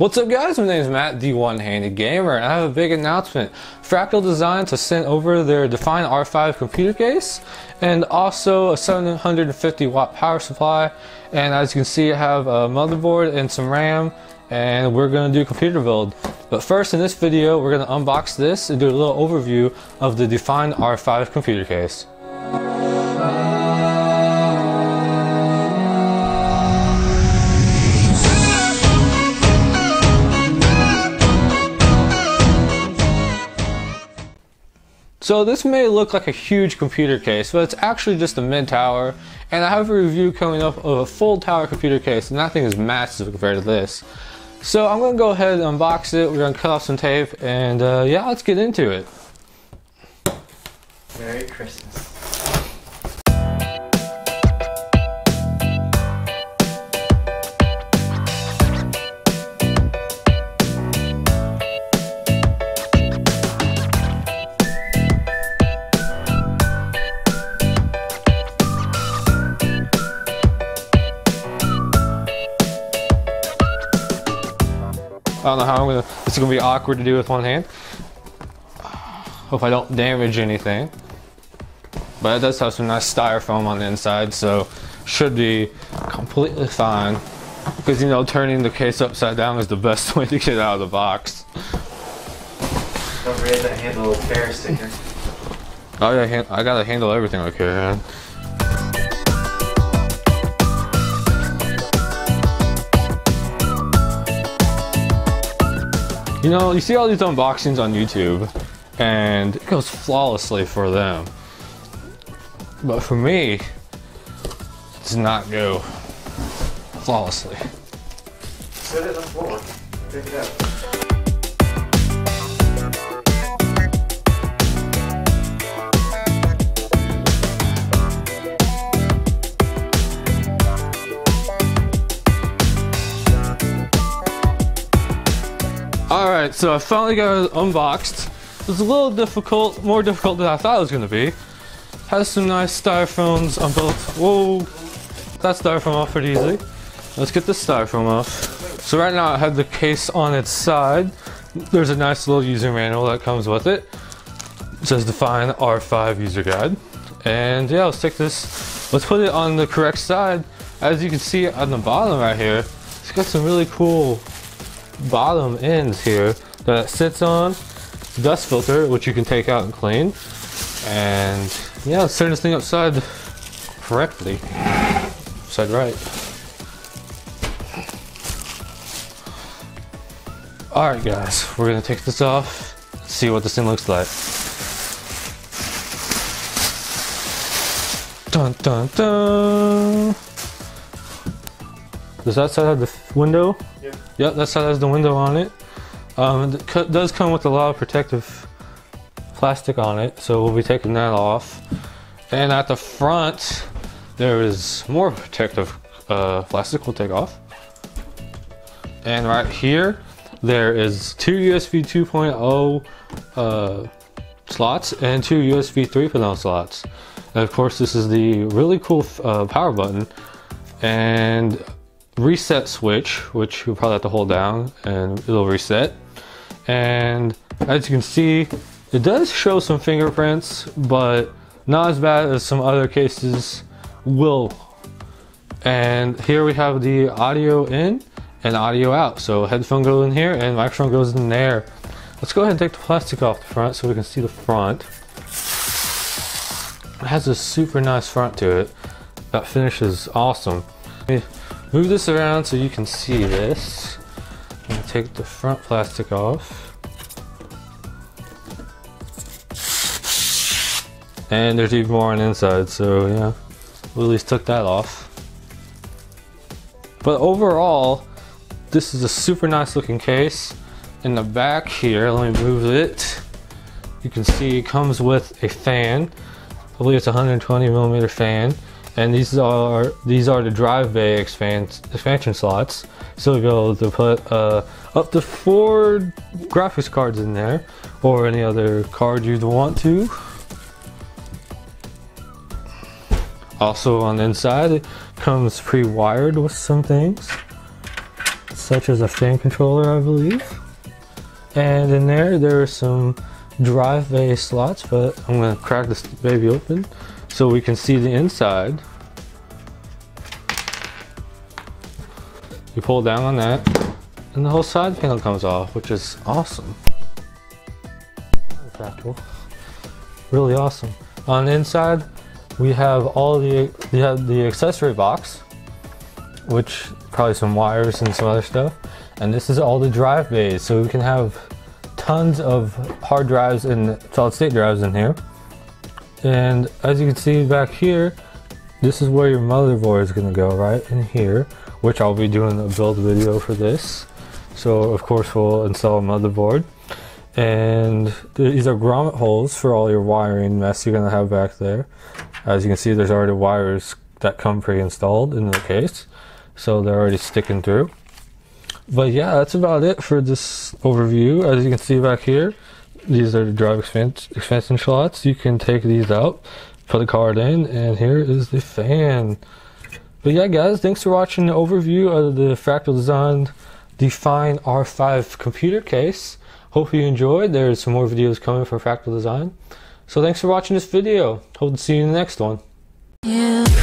What's up guys, my name is Matt, the One-Handed Gamer, and I have a big announcement. Fractal Design has sent over their Design R5 computer case and also a 750 watt power supply, and as you can see I have a motherboard and some RAM, and we're going to do a computer build. But first in this video we're going to unbox this and do a little overview of the Design R5 computer case. So this may look like a huge computer case, but it's actually just a mid tower, and I have a review coming up of a full tower computer case, and that thing is massive compared to this. So I'm going to go ahead and unbox it. We're going to cut off some tape, and yeah, let's get into it. Merry Christmas. I don't know how this is gonna be awkward to do with one hand. Hope I don't damage anything. But it does have some nice styrofoam on the inside, so should be completely fine. Because you know, turning the case upside down is the best way to get out of the box. Don't forget that handle fair sticker. Oh yeah, I gotta handle everything okay, man. You know, you see all these unboxings on YouTube, and it goes flawlessly for them. But for me, it does not go flawlessly. Set it on the floor. Pick it up. Alright, so I finally got it unboxed. It was a little difficult, more difficult than I thought it was going to be. Has some nice styrofoams on both. Whoa! That styrofoam off pretty easily. Let's get this styrofoam off. So right now I have the case on its side. There's a nice little user manual that comes with it. It says Design R5 user guide. And yeah, let's take this, let's put it on the correct side. As you can see on the bottom right here, it's got some really cool bottom ends here that it sits on. Dust filter, which you can take out and clean. And yeah, let's turn this thing upside correctly. Upside right. Alright guys, we're gonna take this off, see what this thing looks like. Dun dun dun! Does that side have the window? Yep. Yep, that side has the window on it. It does come with a lot of protective plastic on it, so we'll be taking that off. And at the front, there is more protective plastic we'll take off. And right here, there is two USB 2.0 slots and two USB 3.0 slots. And of course, this is the really cool power button and reset switch, which you'll probably have to hold down and it'll reset. And as you can see, it does show some fingerprints, but not as bad as some other cases will. And here we have the audio in and audio out. So headphone goes in here and microphone goes in there. Let's go ahead and take the plastic off the front so we can see the front. It has a super nice front to it. That finish is awesome. Move this around so you can see this. I'm gonna take the front plastic off. And there's even more on the inside, so yeah, we at least took that off. But overall, this is a super nice looking case. In the back here, let me move it. You can see it comes with a fan. I believe it's a 120mm fan. And these are the drive bay expansion slots. So you'll be able to put up to 4 graphics cards in there, or any other card you'd want to. Also on the inside, it comes pre-wired with some things. such as a fan controller, I believe. And in there are some drive bay slots, but I'm going to crack this baby open so we can see the inside. You pull down on that, and the whole side panel comes off, which is awesome. Fractal. Really awesome. On the inside, we have the accessory box, which probably some wires and some other stuff. And this is all the drive bays, so we can have tons of hard drives and solid state drives in here. And as you can see back here, this is where your motherboard is going to go, right in here, which I'll be doing a build video for this. So of course we'll install a motherboard. And these are grommet holes for all your wiring mess you're going to have back there. As you can see, there's already wires that come pre-installed in the case, so they're already sticking through. But yeah, that's about it for this overview. As you can see back here, these are the drive expansion slots. You can take these out, put the card in, and here is the fan. But yeah guys, thanks for watching the overview of the Fractal Design R5 computer case. Hope you enjoyed. There's some more videos coming for Fractal Design. So thanks for watching this video. Hope to see you in the next one. Yeah.